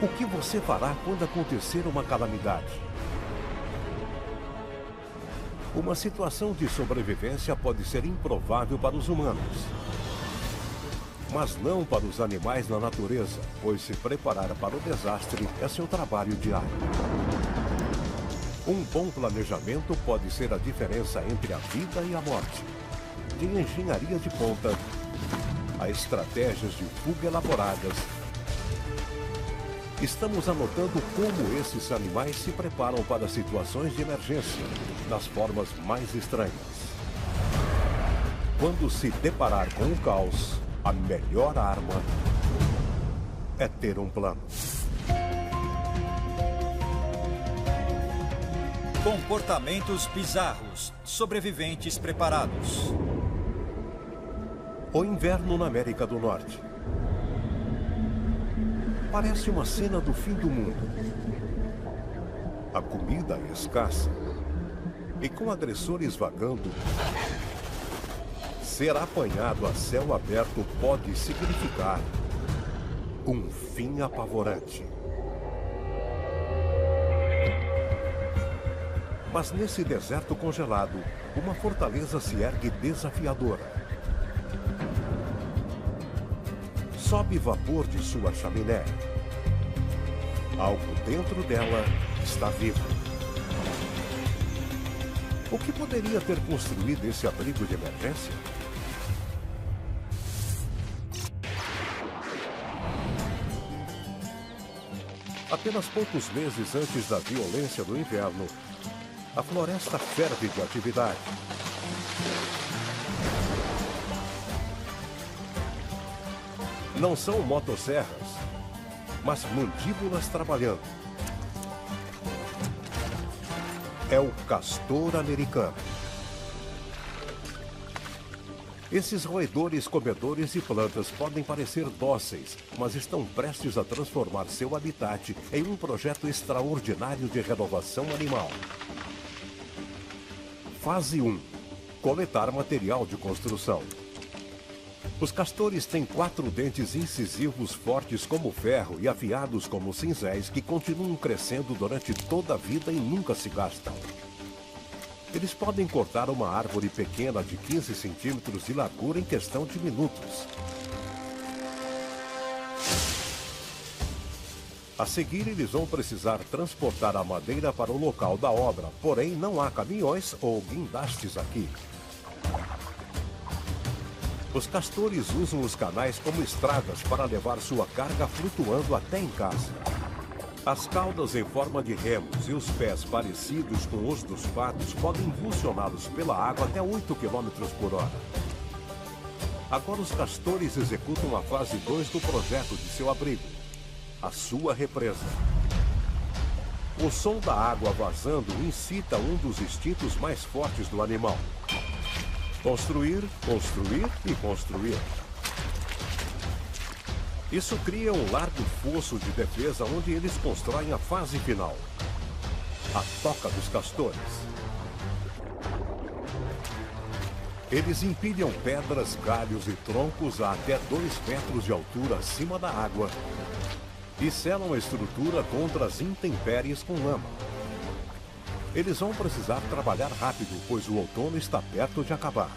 O que você fará quando acontecer uma calamidade? Uma situação de sobrevivência pode ser improvável para os humanos, mas não para os animais na natureza, pois se preparar para o desastre é seu trabalho diário. Um bom planejamento pode ser a diferença entre a vida e a morte. De engenharia de ponta a estratégias de fuga elaboradas, estamos anotando como esses animais se preparam para situações de emergência, das formas mais estranhas. Quando se deparar com o caos, a melhor arma é ter um plano. Comportamentos bizarros. Sobreviventes preparados. O inverno na América do Norte. Parece uma cena do fim do mundo. A comida é escassa. E com agressores vagando, ser apanhado a céu aberto pode significar um fim apavorante. Mas nesse deserto congelado, uma fortaleza se ergue desafiadora. Sobe vapor de sua chaminé. Algo dentro dela está vivo. O que poderia ter construído esse abrigo de emergência? Apenas poucos meses antes da violência do inverno, a floresta ferve de atividade. Não são motosserras, mas mandíbulas trabalhando. É o castor americano. Esses roedores comedores de plantas podem parecer dóceis, mas estão prestes a transformar seu habitat em um projeto extraordinário de renovação animal. Fase 1. Coletar material de construção. Os castores têm 4 dentes incisivos fortes como ferro e afiados como cinzéis que continuam crescendo durante toda a vida e nunca se gastam. Eles podem cortar uma árvore pequena de 15 centímetros de largura em questão de minutos. A seguir, eles vão precisar transportar a madeira para o local da obra, porém não há caminhões ou guindastes aqui. Os castores usam os canais como estradas para levar sua carga flutuando até em casa. As caudas em forma de remos e os pés parecidos com os dos patos podem impulsioná-los pela água até 8 km por hora. Agora os castores executam a fase 2 do projeto de seu abrigo, a sua represa. O som da água vazando incita um dos instintos mais fortes do animal. Construir, construir e construir. Isso cria um largo fosso de defesa onde eles constroem a fase final, a toca dos castores. Eles empilham pedras, galhos e troncos a até 2 metros de altura acima da água e selam a estrutura contra as intempéries com lama. Eles vão precisar trabalhar rápido, pois o outono está perto de acabar.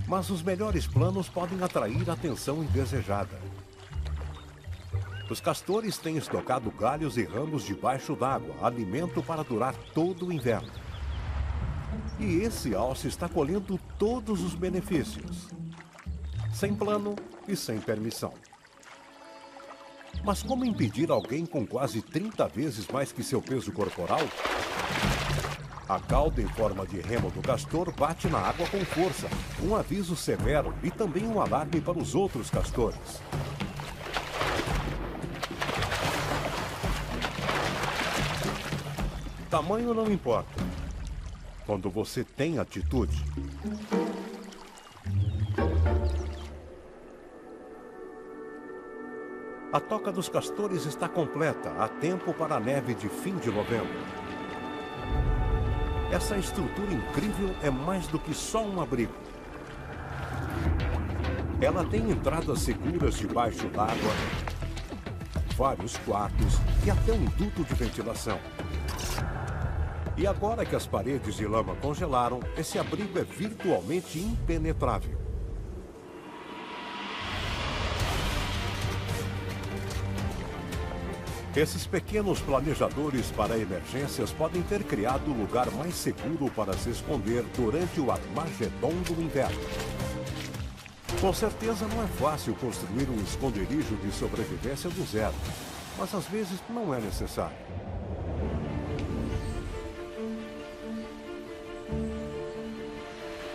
Mas os melhores planos podem atrair atenção indesejada. Os castores têm estocado galhos e ramos debaixo d'água, alimento para durar todo o inverno. E esse alce está colhendo todos os benefícios, sem plano e sem permissão. Mas como impedir alguém com quase 30 vezes mais que seu peso corporal? A cauda em forma de remo do castor bate na água com força, um aviso severo e também um alarme para os outros castores. Tamanho não importa, quando você tem atitude. A toca dos castores está completa, há tempo para a neve de fim de novembro. Essa estrutura incrível é mais do que só um abrigo. Ela tem entradas seguras debaixo d'água, vários quartos e até um duto de ventilação. E agora que as paredes de lama congelaram, esse abrigo é virtualmente impenetrável. Esses pequenos planejadores para emergências podem ter criado o lugar mais seguro para se esconder durante o Armagedon do inverno. Com certeza não é fácil construir um esconderijo de sobrevivência do zero, mas às vezes não é necessário.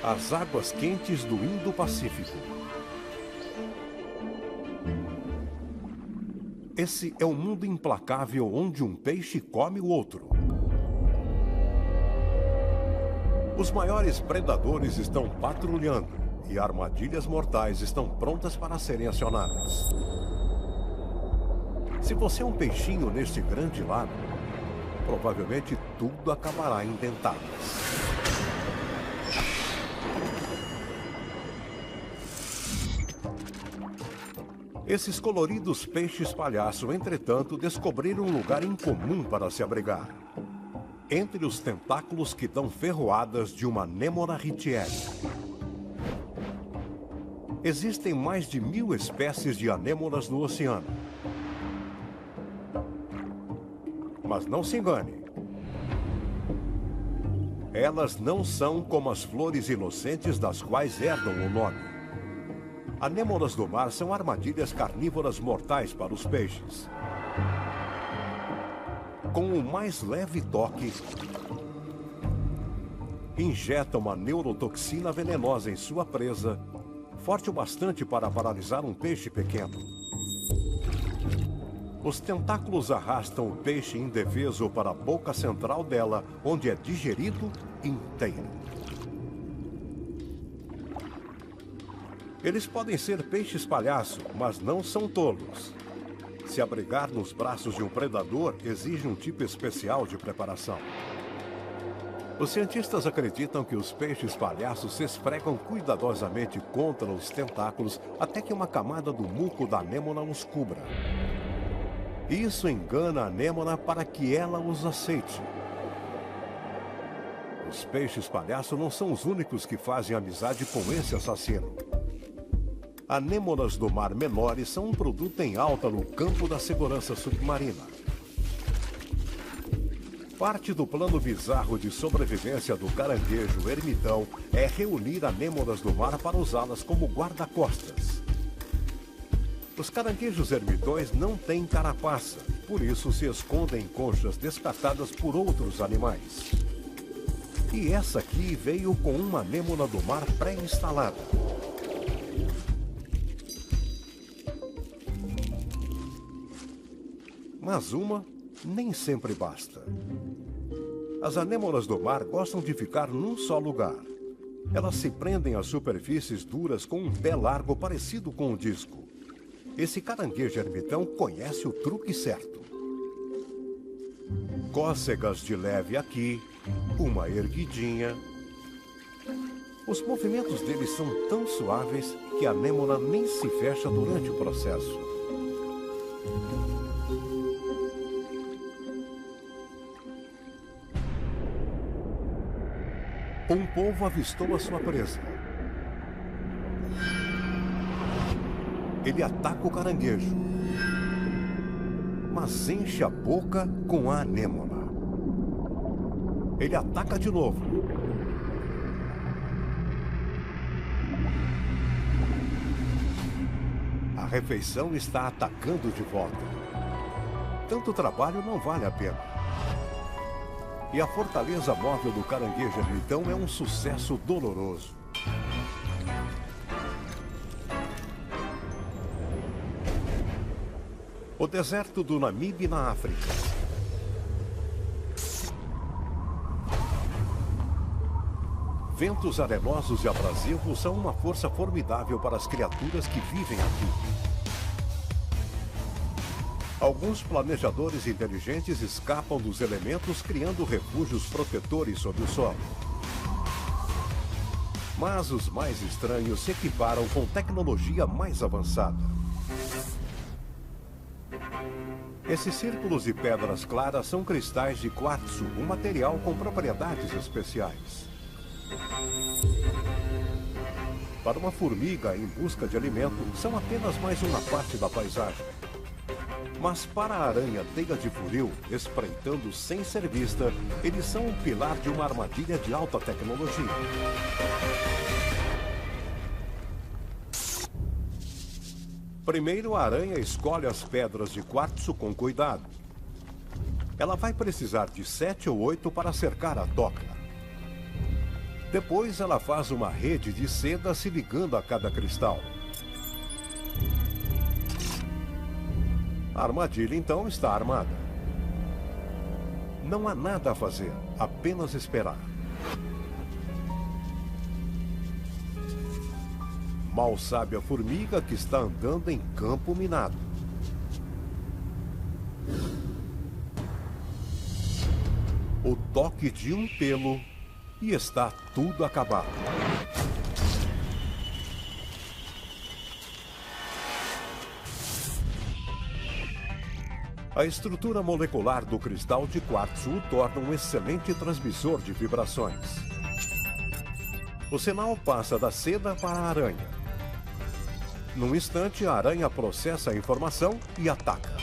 As águas quentes do Indo-Pacífico. Esse é um mundo implacável onde um peixe come o outro. Os maiores predadores estão patrulhando e armadilhas mortais estão prontas para serem acionadas. Se você é um peixinho neste grande lago, provavelmente tudo acabará em dentadas. Esses coloridos peixes palhaço, entretanto, descobriram um lugar incomum para se abrigar. Entre os tentáculos que dão ferroadas de uma Nemona ritieri. Existem mais de 1000 espécies de anêmonas no oceano. Mas não se engane. Elas não são como as flores inocentes das quais herdam o nome. Anêmonas do mar são armadilhas carnívoras mortais para os peixes. Com o mais leve toque, injeta uma neurotoxina venenosa em sua presa, forte o bastante para paralisar um peixe pequeno. Os tentáculos arrastam o peixe indefeso para a boca central dela, onde é digerido inteiro. Eles podem ser peixes palhaço, mas não são tolos. Se abrigar nos braços de um predador exige um tipo especial de preparação. Os cientistas acreditam que os peixes palhaços se esfregam cuidadosamente contra os tentáculos até que uma camada do muco da anêmona os cubra. Isso engana a anêmona para que ela os aceite. Os peixes palhaço não são os únicos que fazem amizade com esse assassino. Anêmonas do mar menores são um produto em alta no campo da segurança submarina. Parte do plano bizarro de sobrevivência do caranguejo ermitão é reunir anêmonas do mar para usá-las como guarda-costas. Os caranguejos ermitões não têm carapaça, por isso se escondem em conchas descartadas por outros animais. E essa aqui veio com uma anêmona do mar pré-instalada. Mas uma nem sempre basta. As anêmonas do mar gostam de ficar num só lugar. Elas se prendem às superfícies duras com um pé largo parecido com um disco. Esse caranguejo ermitão conhece o truque certo. Cócegas de leve aqui, uma erguidinha. Os movimentos deles são tão suaves que a anêmona nem se fecha durante o processo. Um polvo avistou a sua presa. Ele ataca o caranguejo, mas enche a boca com a anêmona. Ele ataca de novo. A refeição está atacando de volta. Tanto trabalho não vale a pena. E a fortaleza móvel do caranguejo ermitão é um sucesso doloroso. O deserto do Namibe, na África. Ventos arenosos e abrasivos são uma força formidável para as criaturas que vivem aqui. Alguns planejadores inteligentes escapam dos elementos criando refúgios protetores sob o solo. Mas os mais estranhos se equiparam com tecnologia mais avançada. Esses círculos e pedras claras são cristais de quartzo, um material com propriedades especiais. Para uma formiga em busca de alimento, são apenas mais uma parte da paisagem. Mas para a aranha teia de funil, espreitando sem ser vista, eles são um pilar de uma armadilha de alta tecnologia. Primeiro, a aranha escolhe as pedras de quartzo com cuidado. Ela vai precisar de 7 ou 8 para cercar a toca. Depois, ela faz uma rede de seda se ligando a cada cristal. A armadilha, então, está armada. Não há nada a fazer, apenas esperar. Mal sabe a formiga que está andando em campo minado. O toque de um pelo e está tudo acabado. A estrutura molecular do cristal de quartzo o torna um excelente transmissor de vibrações. O sinal passa da seda para a aranha. Num instante, a aranha processa a informação e ataca.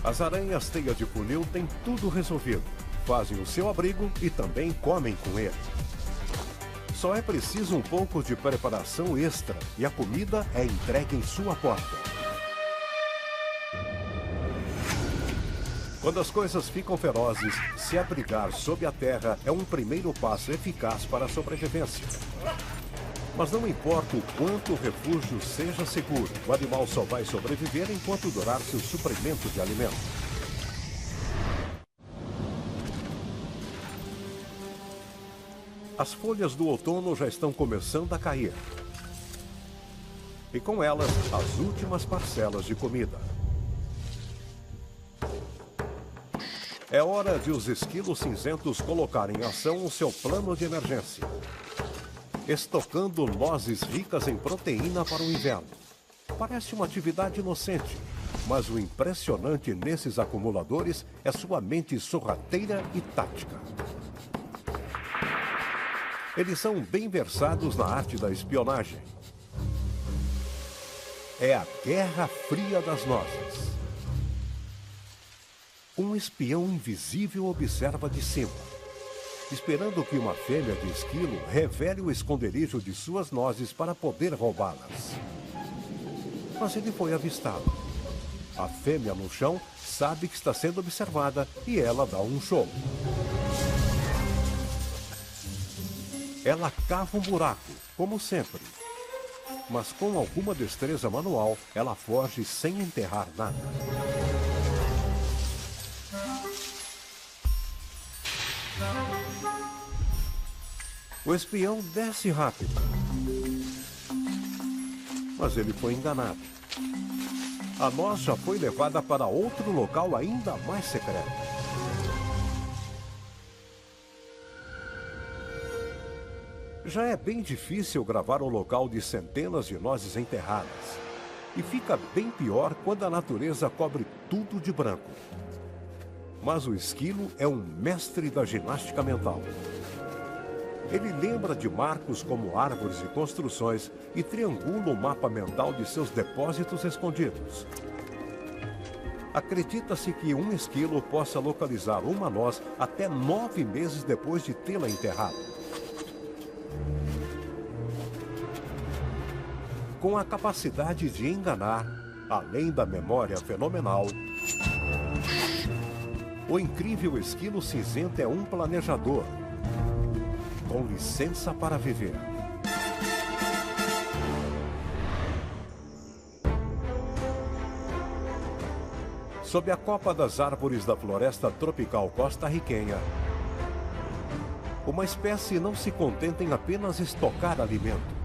As aranhas teia de funil têm tudo resolvido. Fazem o seu abrigo e também comem com ele. Só é preciso um pouco de preparação extra e a comida é entregue em sua porta. Quando as coisas ficam ferozes, se abrigar sob a terra é um primeiro passo eficaz para a sobrevivência. Mas não importa o quanto o refúgio seja seguro, o animal só vai sobreviver enquanto durar seu suprimento de alimento. As folhas do outono já estão começando a cair. E com elas, as últimas parcelas de comida. É hora de os esquilos cinzentos colocarem em ação o seu plano de emergência. Estocando nozes ricas em proteína para o inverno. Parece uma atividade inocente, mas o impressionante nesses acumuladores é sua mente sorrateira e tática. Eles são bem versados na arte da espionagem. É a Guerra Fria das Nozes. Um espião invisível observa de cima, esperando que uma fêmea de esquilo revele o esconderijo de suas nozes para poder roubá-las. Mas ele foi avistado. A fêmea no chão sabe que está sendo observada e ela dá um show. Ela cava um buraco, como sempre. Mas com alguma destreza manual, ela foge sem enterrar nada. O espião desce rápido. Mas ele foi enganado. A noz já foi levada para outro local ainda mais secreto. Já é bem difícil gravar um local de centenas de nozes enterradas. E fica bem pior quando a natureza cobre tudo de branco. Mas o esquilo é um mestre da ginástica mental. Ele lembra de marcos como árvores e construções e triangula o mapa mental de seus depósitos escondidos. Acredita-se que um esquilo possa localizar uma noz até 9 meses depois de tê-la enterrado. Com a capacidade de enganar, além da memória fenomenal, o incrível esquilo cinzento é um planejador, com licença para viver. Sob a copa das árvores da floresta tropical costarriquenha, uma espécie não se contenta em apenas estocar alimento.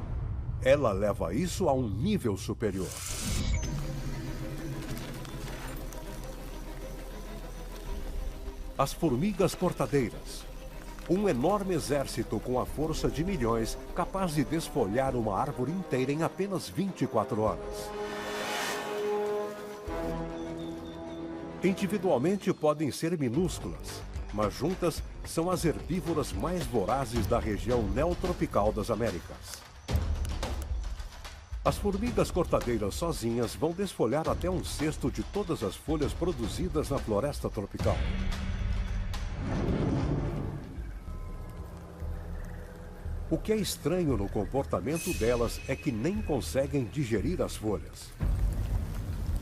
Ela leva isso a um nível superior. As formigas cortadeiras, Um enorme exército com a força de milhões, capaz de desfolhar uma árvore inteira em apenas 24 horas. Individualmente podem ser minúsculas, mas juntas são as herbívoras mais vorazes da região neotropical das Américas. As formigas cortadeiras sozinhas vão desfolhar até 1/6 de todas as folhas produzidas na floresta tropical. O que é estranho no comportamento delas é que nem conseguem digerir as folhas.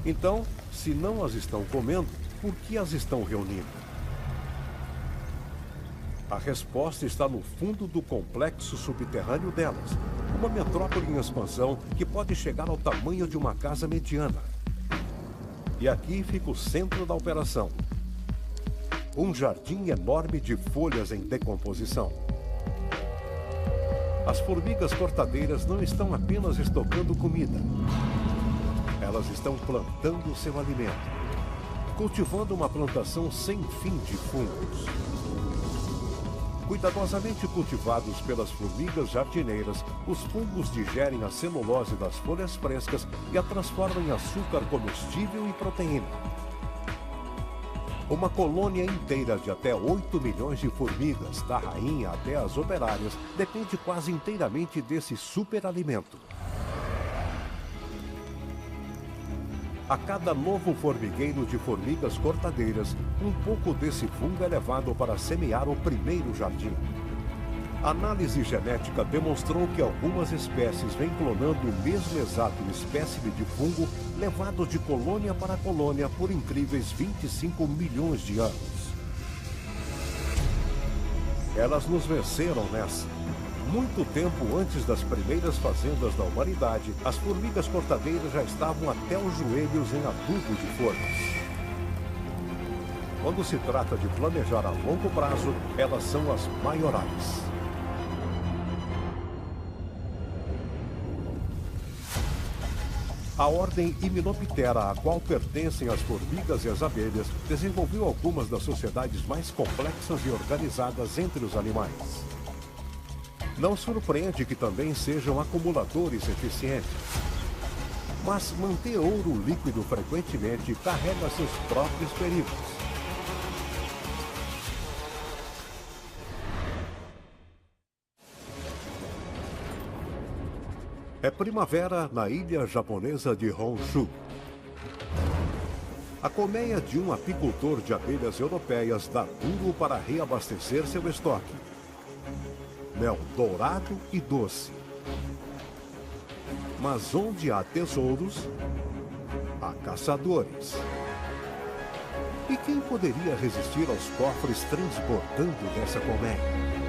Então, se não as estão comendo, por que as estão reunindo? A resposta está no fundo do complexo subterrâneo delas, uma metrópole em expansão que pode chegar ao tamanho de uma casa mediana. E aqui fica o centro da operação. Um jardim enorme de folhas em decomposição. As formigas cortadeiras não estão apenas estocando comida. Elas estão plantando seu alimento, cultivando uma plantação sem fim de fungos. Cuidadosamente cultivados pelas formigas jardineiras, os fungos digerem a celulose das folhas frescas e a transformam em açúcar comestível e proteína. Uma colônia inteira de até 8 milhões de formigas, da rainha até as operárias, depende quase inteiramente desse superalimento. A cada novo formigueiro de formigas cortadeiras, um pouco desse fungo é levado para semear o primeiro jardim. A análise genética demonstrou que algumas espécies vêm clonando o mesmo exato espécime de fungo levado de colônia para colônia por incríveis 25 milhões de anos. Elas nos venceram nessa. Muito tempo antes das primeiras fazendas da humanidade, as formigas cortadeiras já estavam até os joelhos em adubo de folhas. Quando se trata de planejar a longo prazo, elas são as maiorais. A ordem Hymenoptera, a qual pertencem as formigas e as abelhas, desenvolveu algumas das sociedades mais complexas e organizadas entre os animais. Não surpreende que também sejam acumuladores eficientes. Mas manter ouro líquido frequentemente carrega seus próprios perigos. É primavera na ilha japonesa de Honshu. A colmeia de um apicultor de abelhas europeias dá duro para reabastecer seu estoque. Mel dourado e doce. Mas onde há tesouros, há caçadores. E quem poderia resistir aos cofres transbordando dessa colmeia?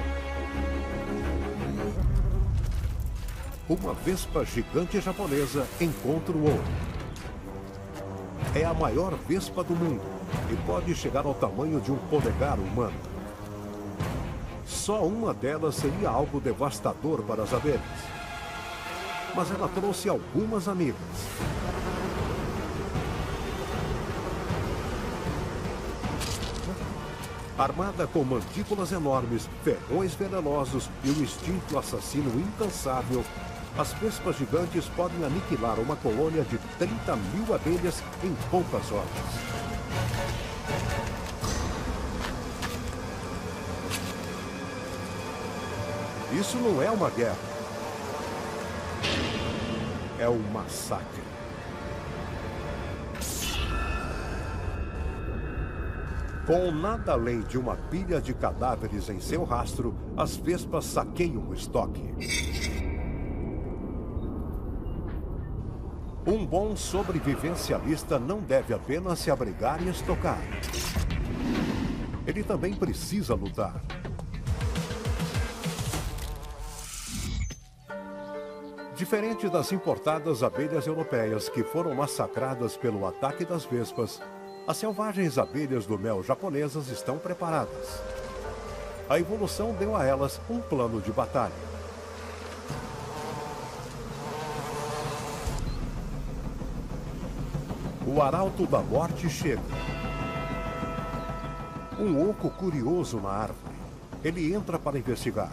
Uma vespa gigante japonesa encontra o ouro. É a maior vespa do mundo e pode chegar ao tamanho de um polegar humano. Só uma delas seria algo devastador para as abelhas. Mas ela trouxe algumas amigas. Armada com mandíbulas enormes, ferrões venenosos e um instinto assassino incansável, as vespas gigantes podem aniquilar uma colônia de 30 mil abelhas em poucas horas. Isso não é uma guerra. É um massacre. Com nada além de uma pilha de cadáveres em seu rastro, as vespas saqueiam o estoque. Um bom sobrevivencialista não deve apenas se abrigar e estocar. Ele também precisa lutar. Diferente das importadas abelhas europeias que foram massacradas pelo ataque das vespas, as selvagens abelhas do mel japonesas estão preparadas. A evolução deu a elas um plano de batalha. O arauto da morte chega. Um oco curioso na árvore. Ele entra para investigar.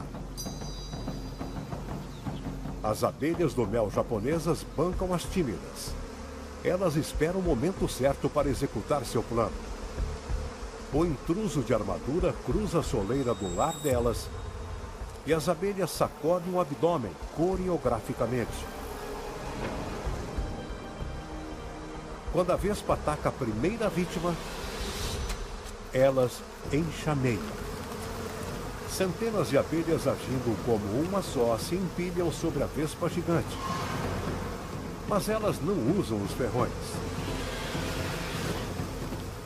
As abelhas do mel japonesas bancam as tímidas. Elas esperam o momento certo para executar seu plano. O intruso de armadura cruza a soleira do lar delas e as abelhas sacodem o abdômen coreograficamente. Quando a vespa ataca a primeira vítima, elas enxameiam. Centenas de abelhas agindo como uma só se empilham sobre a vespa gigante. Mas elas não usam os ferrões.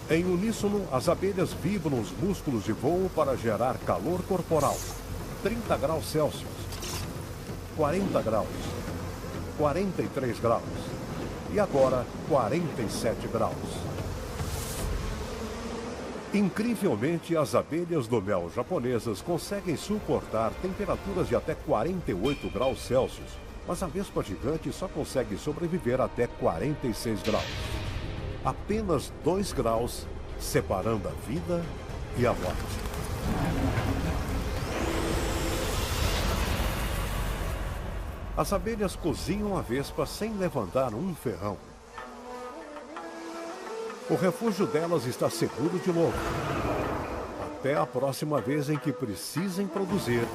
Em uníssono, as abelhas vibram os músculos de voo para gerar calor corporal. 30 graus Celsius, 40 graus, 43 graus e agora 47 graus. Incrivelmente, as abelhas do mel japonesas conseguem suportar temperaturas de até 48 graus Celsius, mas a vespa gigante só consegue sobreviver até 46 graus. Apenas 2 graus separando a vida e a morte. As abelhas cozinham a vespa sem levantar um ferrão. O refúgio delas está seguro de novo. Até a próxima vez em que precisem produzir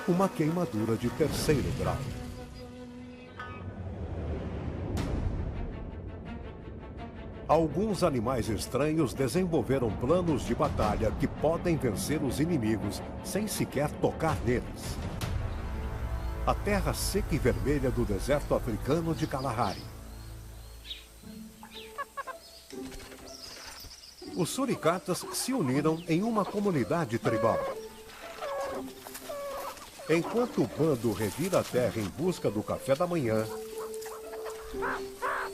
uma queimadura de 3º grau. Alguns animais estranhos desenvolveram planos de batalha que podem vencer os inimigos sem sequer tocar neles. A terra seca e vermelha do deserto africano de Kalahari. Os suricatas se uniram em uma comunidade tribal. Enquanto o bando revira a terra em busca do café da manhã,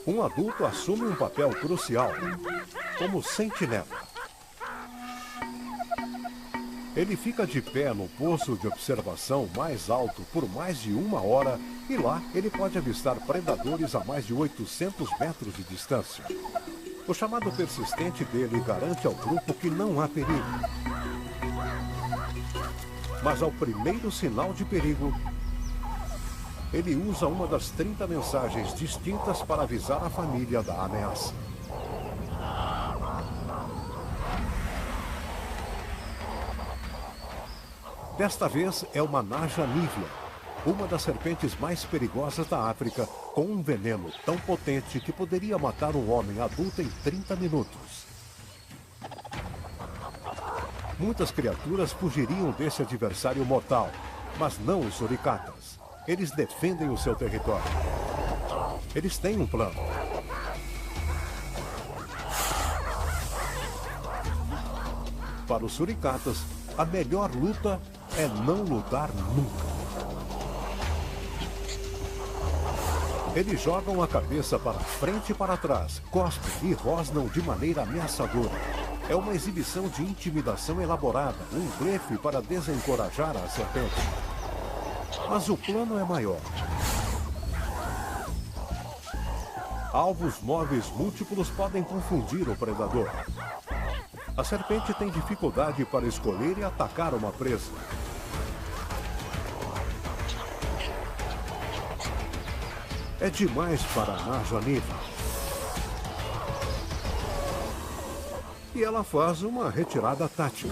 um adulto assume um papel crucial, como sentinela. Ele fica de pé no posto de observação mais alto por mais de 1 hora e lá ele pode avistar predadores a mais de 800 metros de distância. O chamado persistente dele garante ao grupo que não há perigo. Mas ao primeiro sinal de perigo, ele usa uma das 30 mensagens distintas para avisar a família da ameaça. Desta vez é uma Naja nívea, uma das serpentes mais perigosas da África, com um veneno tão potente que poderia matar um homem adulto em 30 minutos. Muitas criaturas fugiriam desse adversário mortal, mas não os suricatas. Eles defendem o seu território. Eles têm um plano. Para os suricatas, a melhor luta é não lutar nunca. Eles jogam a cabeça para frente e para trás, cospem e rosnam de maneira ameaçadora. É uma exibição de intimidação elaborada, um blefe para desencorajar a serpente. Mas o plano é maior. Alvos móveis múltiplos podem confundir o predador. A serpente tem dificuldade para escolher e atacar uma presa. É demais para a Naja nívea. E ela faz uma retirada tática.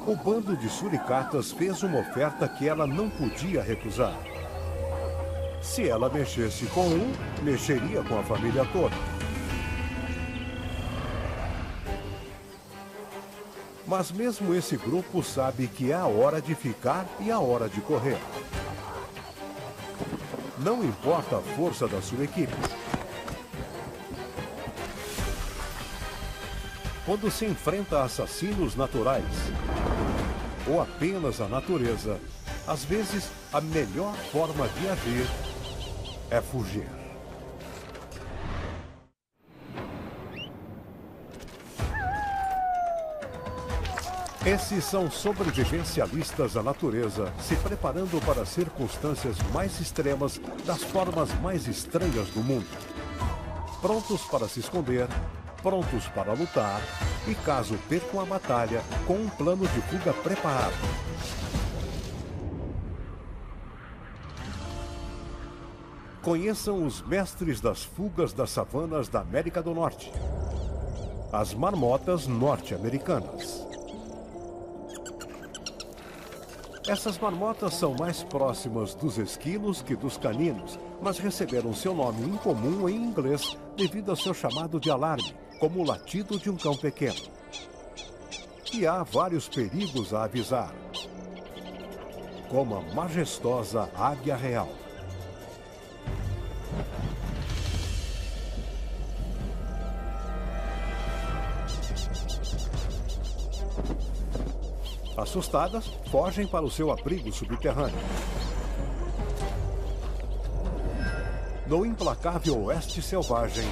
O bando de suricatas fez uma oferta que ela não podia recusar. Se ela mexesse com um, mexeria com a família toda. Mas mesmo esse grupo sabe que é a hora de ficar e a hora de correr. Não importa a força da sua equipe. Quando se enfrenta a assassinos naturais, ou apenas a natureza, às vezes a melhor forma de agir é fugir. Esses são sobrevivencialistas da natureza, se preparando para circunstâncias mais extremas das formas mais estranhas do mundo. Prontos para se esconder, prontos para lutar e, caso percam a batalha, com um plano de fuga preparado. Conheçam os mestres das fugas das savanas da América do Norte. As marmotas norte-americanas. Essas marmotas são mais próximas dos esquilos que dos caninos, mas receberam seu nome incomum em inglês devido ao seu chamado de alarme, como o latido de um cão pequeno. E há vários perigos a avisar, como a majestosa águia real. Assustadas, fogem para o seu abrigo subterrâneo. No implacável oeste selvagem,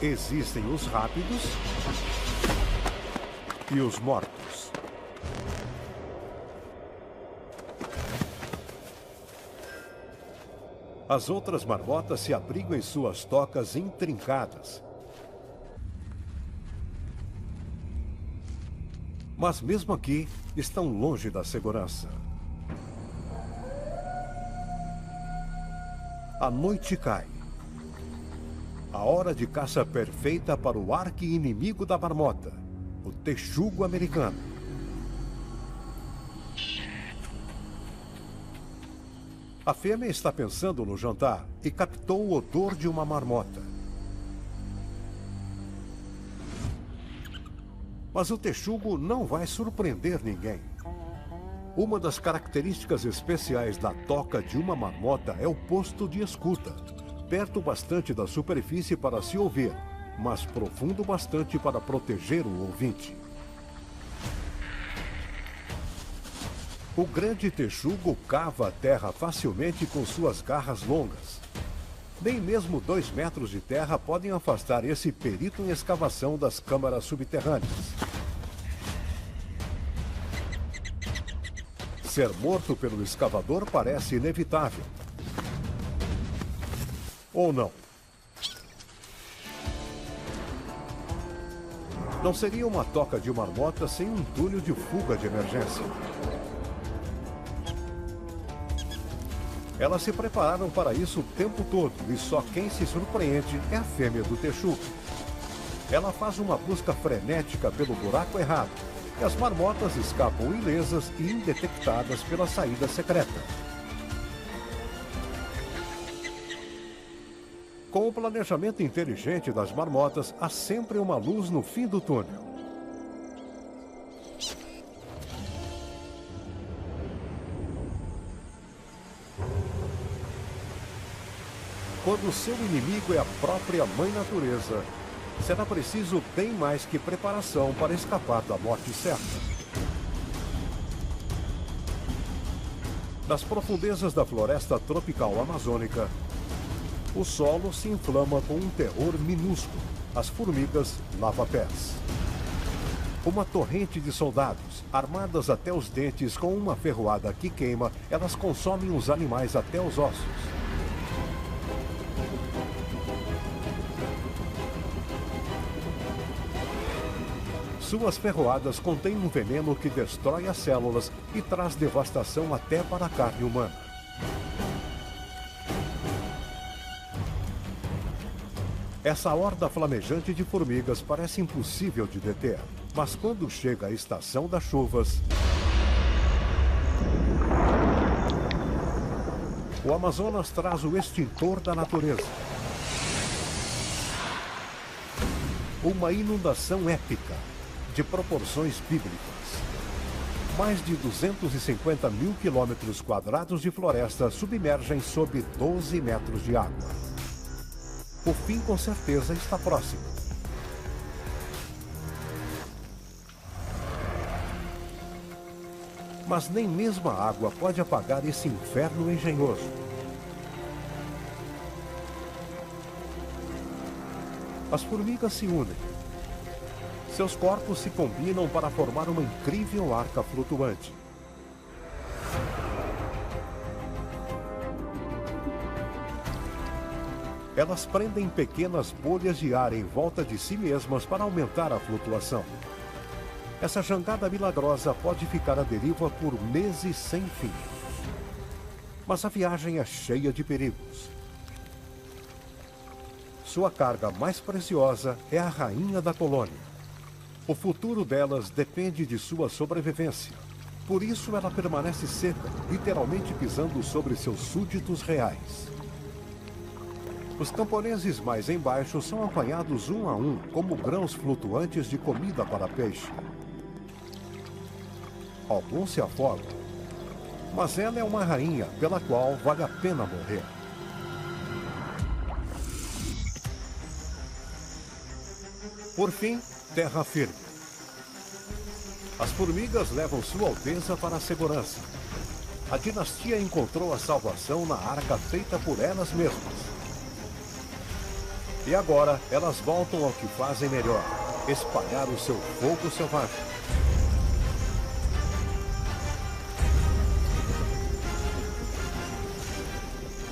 existem os rápidos e os mortos. As outras marmotas se abrigam em suas tocas intrincadas. Mas mesmo aqui, estão longe da segurança. A noite cai. A hora de caça perfeita para o arqui-inimigo da marmota, o texugo americano. A fêmea está pensando no jantar e captou o odor de uma marmota. Mas o texugo não vai surpreender ninguém. Uma das características especiais da toca de uma marmota é o posto de escuta, perto bastante da superfície para se ouvir, mas profundo bastante para proteger o ouvinte. O grande texugo cava a terra facilmente com suas garras longas. Nem mesmo 2 metros de terra podem afastar esse perito em escavação das câmaras subterrâneas. Ser morto pelo escavador parece inevitável. Ou não? Não seria uma toca de marmota sem um túnel de fuga de emergência. Elas se prepararam para isso o tempo todo e só quem se surpreende é a fêmea do texugo. Ela faz uma busca frenética pelo buraco errado e as marmotas escapam ilesas e indetectadas pela saída secreta. Com o planejamento inteligente das marmotas, há sempre uma luz no fim do túnel. Quando o seu inimigo é a própria mãe natureza, será preciso bem mais que preparação para escapar da morte certa. Nas profundezas da floresta tropical amazônica, o solo se inflama com um terror minúsculo, as formigas lava-pés. Uma torrente de soldados, armadas até os dentes com uma ferroada que queima, elas consomem os animais até os ossos. Suas ferroadas contêm um veneno que destrói as células e traz devastação até para a carne humana. Essa horda flamejante de formigas parece impossível de deter, mas quando chega a estação das chuvas, o Amazonas traz o extintor da natureza. Uma inundação épica, de proporções bíblicas. Mais de 250 mil quilômetros quadrados de floresta submergem sob 12 metros de água. O fim, com certeza, está próximo. Mas nem mesmo a água pode apagar esse inferno engenhoso. As formigas se unem. Seus corpos se combinam para formar uma incrível arca flutuante. Elas prendem pequenas bolhas de ar em volta de si mesmas para aumentar a flutuação. Essa jangada milagrosa pode ficar à deriva por meses sem fim. Mas a viagem é cheia de perigos. Sua carga mais preciosa é a rainha da colônia. O futuro delas depende de sua sobrevivência. Por isso ela permanece seca, literalmente pisando sobre seus súditos reais. Os camponeses mais embaixo são apanhados um a um como grãos flutuantes de comida para peixe. Alguns se afogam, mas ela é uma rainha pela qual vale a pena morrer. Por fim, terra firme. As formigas levam Sua Alteza para a segurança. A dinastia encontrou a salvação na arca feita por elas mesmas. E agora elas voltam ao que fazem melhor: espalhar o seu fogo selvagem.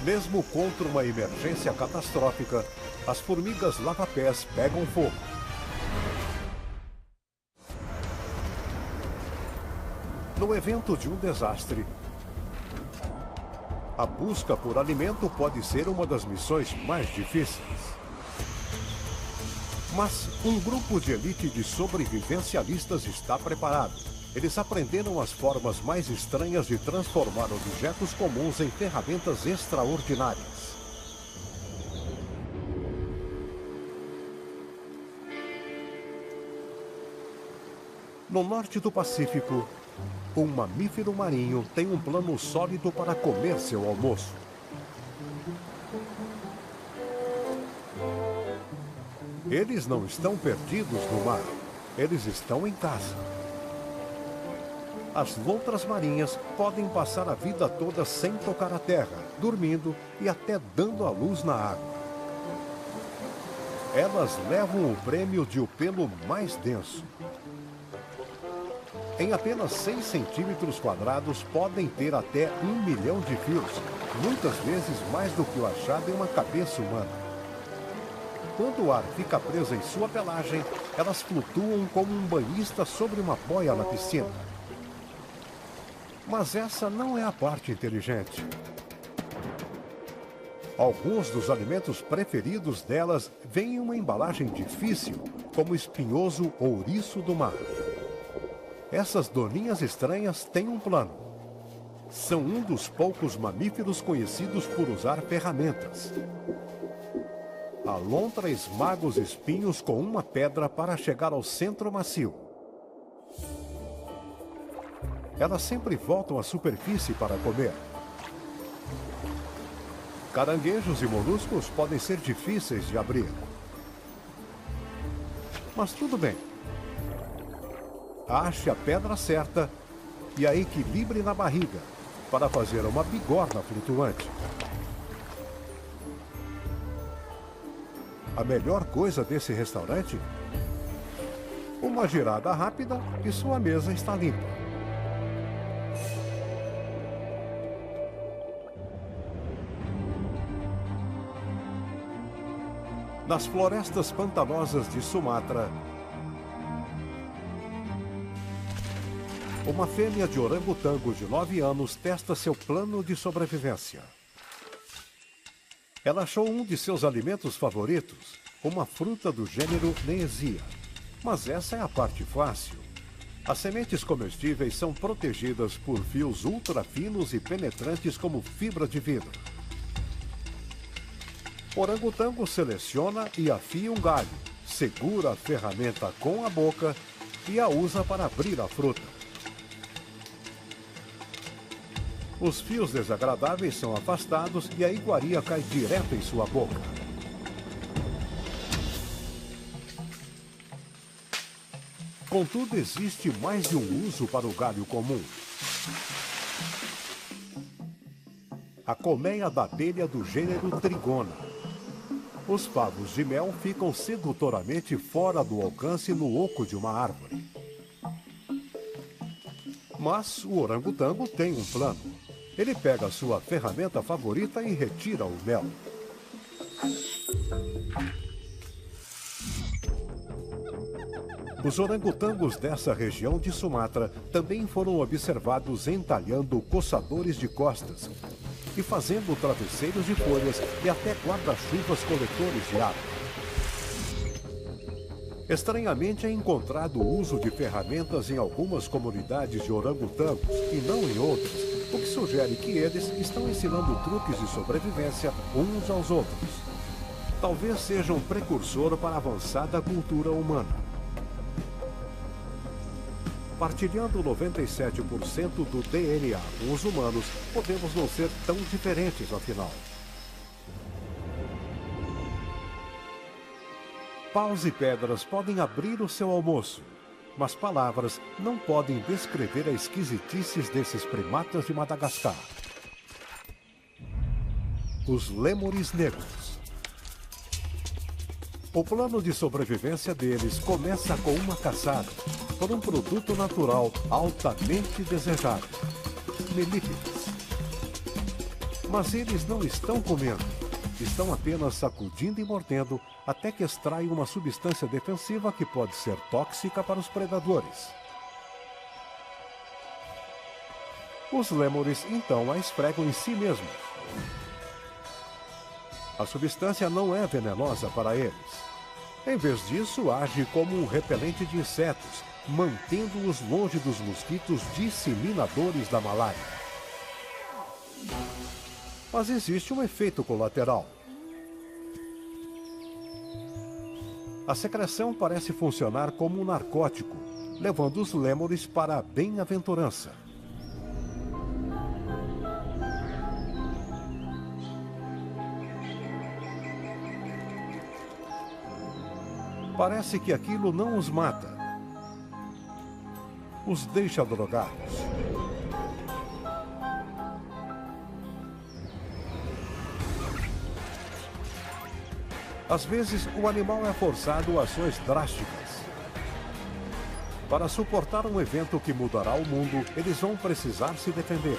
Mesmo contra uma emergência catastrófica, as formigas lava-pés pegam fogo. No evento de um desastre, a busca por alimento pode ser uma das missões mais difíceis. Mas um grupo de elite de sobrevivencialistas está preparado. Eles aprenderam as formas mais estranhas de transformar objetos comuns em ferramentas extraordinárias. No norte do Pacífico, um mamífero marinho tem um plano sólido para comer seu almoço. Eles não estão perdidos no mar, eles estão em casa. As lontras marinhas podem passar a vida toda sem tocar a terra, dormindo e até dando à luz na água. Elas levam o prêmio de o pelo mais denso. Em apenas 6 centímetros quadrados podem ter até 1 milhão de fios, muitas vezes mais do que o achado em uma cabeça humana. Quando o ar fica preso em sua pelagem, elas flutuam como um banhista sobre uma boia na piscina. Mas essa não é a parte inteligente. Alguns dos alimentos preferidos delas vêm em uma embalagem difícil, como o espinhoso ouriço do mar. Essas doninhas estranhas têm um plano. São um dos poucos mamíferos conhecidos por usar ferramentas. A lontra esmaga os espinhos com uma pedra para chegar ao centro macio. Elas sempre voltam à superfície para comer. Caranguejos e moluscos podem ser difíceis de abrir. Mas tudo bem. Ache a pedra certa e a equilibre na barriga para fazer uma bigorna flutuante. A melhor coisa desse restaurante? Uma girada rápida e sua mesa está limpa. Nas florestas pantanosas de Sumatra, uma fêmea de orangotango de 9 anos testa seu plano de sobrevivência. Ela achou um de seus alimentos favoritos, uma fruta do gênero Neesia. Mas essa é a parte fácil. As sementes comestíveis são protegidas por fios ultra finos e penetrantes como fibra de vidro. O orangotango seleciona e afia um galho, segura a ferramenta com a boca e a usa para abrir a fruta. Os fios desagradáveis são afastados e a iguaria cai direto em sua boca. Contudo, existe mais de um uso para o galho comum. A colmeia da abelha do gênero Trigona. Os favos de mel ficam sedutoramente fora do alcance no oco de uma árvore. Mas o orangotango tem um plano. Ele pega sua ferramenta favorita e retira o mel. Os orangotangos dessa região de Sumatra também foram observados entalhando coçadores de costas e fazendo travesseiros de folhas e até guarda-chuvas coletores de água. Estranhamente, é encontrado o uso de ferramentas em algumas comunidades de orangotangos e não em outras, o que sugere que eles estão ensinando truques de sobrevivência uns aos outros. Talvez seja um precursor para a avançada cultura humana. Partilhando 97% do DNA com os humanos, podemos não ser tão diferentes afinal. Paus e pedras podem abrir o seu almoço, mas palavras não podem descrever as esquisitices desses primatas de Madagascar. Os lêmures negros. O plano de sobrevivência deles começa com uma caçada por um produto natural altamente desejado: melípedes. Mas eles não estão comendo, estão apenas sacudindo e mordendo até que extraem uma substância defensiva que pode ser tóxica para os predadores. Os lêmures então a esfregam em si mesmos. A substância não é venenosa para eles. Em vez disso, age como um repelente de insetos, mantendo-os longe dos mosquitos disseminadores da malária. Mas existe um efeito colateral. A secreção parece funcionar como um narcótico, levando os lêmures para a bem-aventurança. Parece que aquilo não os mata, os deixa drogados. Às vezes, o animal é forçado a ações drásticas. Para suportar um evento que mudará o mundo, eles vão precisar se defender.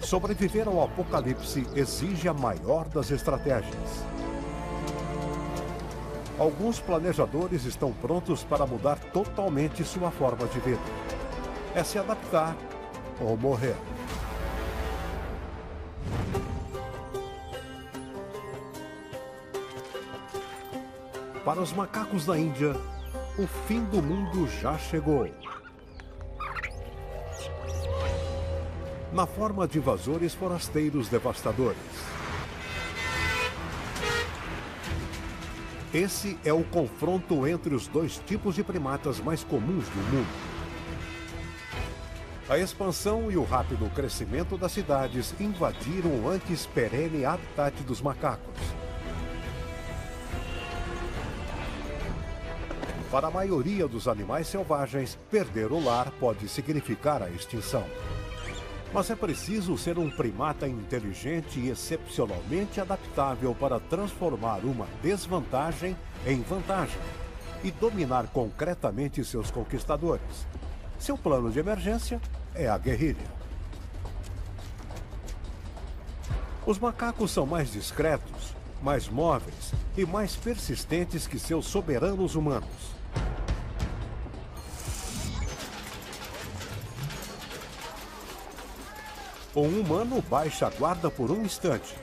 Sobreviver ao apocalipse exige a maior das estratégias. Alguns planejadores estão prontos para mudar totalmente sua forma de vida. É se adaptar ou morrer. Para os macacos da Índia, o fim do mundo já chegou. Na forma de invasores forasteiros devastadores. Esse é o confronto entre os dois tipos de primatas mais comuns do mundo. A expansão e o rápido crescimento das cidades invadiram o antes perene habitat dos macacos. Para a maioria dos animais selvagens, perder o lar pode significar a extinção. Mas é preciso ser um primata inteligente e excepcionalmente adaptável para transformar uma desvantagem em vantagem e dominar concretamente seus conquistadores. Seu plano de emergência é a guerrilha. Os macacos são mais discretos, mais móveis e mais persistentes que seus soberanos humanos. Um humano baixa a guarda por um instante.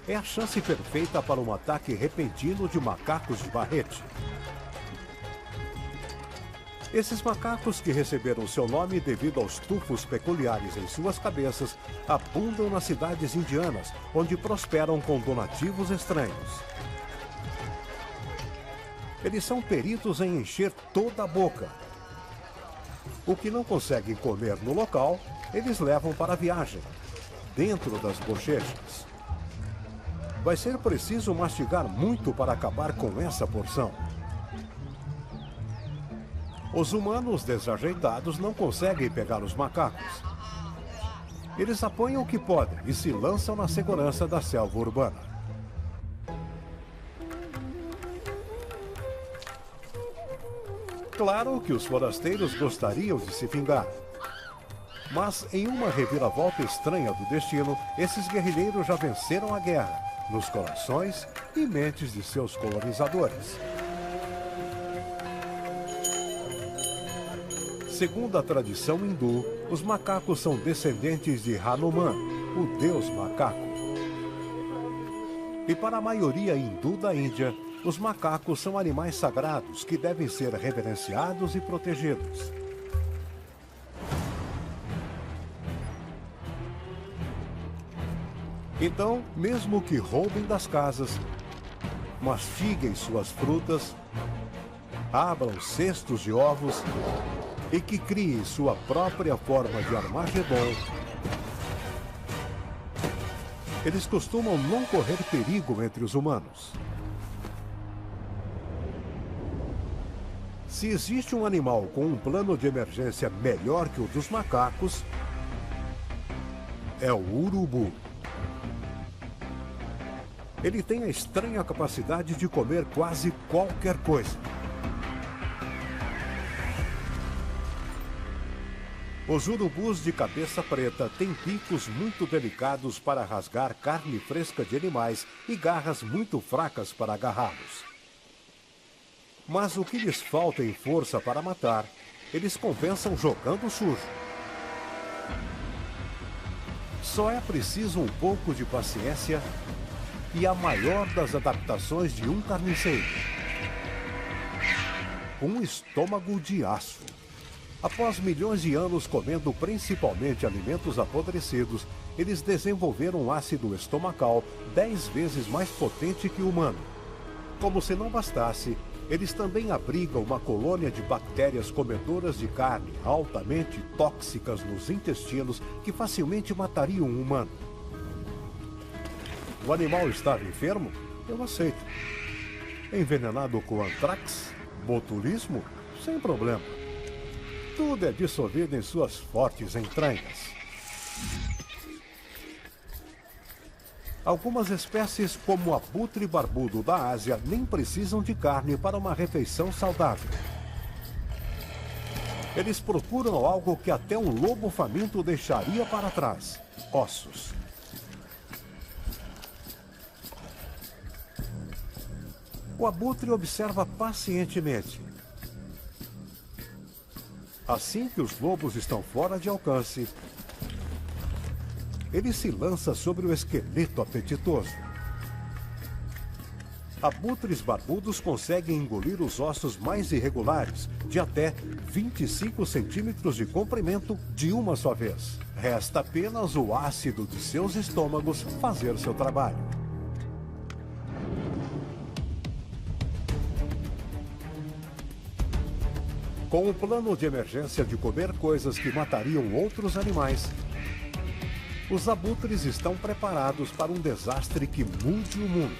É a chance perfeita para um ataque repentino de macacos de barrete. Esses macacos, que receberam seu nome devido aos tufos peculiares em suas cabeças, abundam nas cidades indianas, onde prosperam com donativos estranhos. Eles são peritos em encher toda a boca. O que não conseguem comer no local, eles levam para a viagem, dentro das bochechas. Vai ser preciso mastigar muito para acabar com essa porção. Os humanos desajeitados não conseguem pegar os macacos. Eles apanham o que podem e se lançam na segurança da selva urbana. Claro que os forasteiros gostariam de se vingar. Mas em uma reviravolta estranha do destino, esses guerrilheiros já venceram a guerra, nos corações e mentes de seus colonizadores. Segundo a tradição hindu, os macacos são descendentes de Hanuman, o deus macaco. E para a maioria hindu da Índia, os macacos são animais sagrados que devem ser reverenciados e protegidos. Então, mesmo que roubem das casas, mastiguem suas frutas, abram cestos de ovos e que criem sua própria forma de Armagedon, eles costumam não correr perigo entre os humanos. Se existe um animal com um plano de emergência melhor que o dos macacos, é o urubu. Ele tem a estranha capacidade de comer quase qualquer coisa. Os urubus de cabeça preta têm picos muito delicados para rasgar carne fresca de animais e garras muito fracas para agarrá-los. Mas o que lhes falta em força para matar, eles compensam jogando sujo. Só é preciso um pouco de paciência e a maior das adaptações de um carniceiro: um estômago de aço. Após milhões de anos comendo principalmente alimentos apodrecidos, eles desenvolveram um ácido estomacal 10 vezes mais potente que o humano. Como se não bastasse, eles também abrigam uma colônia de bactérias comedoras de carne altamente tóxicas nos intestinos que facilmente matariam um humano. O animal estava enfermo? Eu aceito. Envenenado com antrax? Botulismo? Sem problema. Tudo é dissolvido em suas fortes entranhas. Algumas espécies, como o abutre barbudo da Ásia, nem precisam de carne para uma refeição saudável. Eles procuram algo que até um lobo faminto deixaria para trás: ossos. O abutre observa pacientemente. Assim que os lobos estão fora de alcance, ele se lança sobre o esqueleto apetitoso. Abutres barbudos conseguem engolir os ossos mais irregulares, de até 25 centímetros de comprimento, de uma só vez. Resta apenas o ácido de seus estômagos fazer seu trabalho. Com o plano de emergência de comer coisas que matariam outros animais, os abutres estão preparados para um desastre que mude o mundo.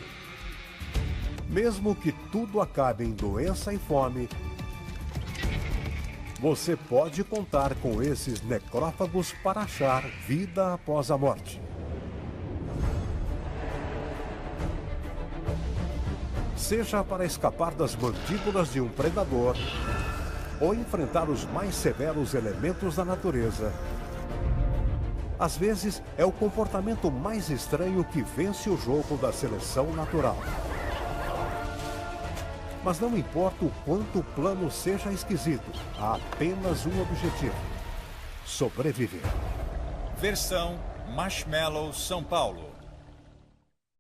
Mesmo que tudo acabe em doença e fome, você pode contar com esses necrófagos para achar vida após a morte. Seja para escapar das mandíbulas de um predador ou enfrentar os mais severos elementos da natureza, às vezes é o comportamento mais estranho que vence o jogo da seleção natural. Mas não importa o quanto o plano seja esquisito, há apenas um objetivo: sobreviver. Versão Marshmallow São Paulo.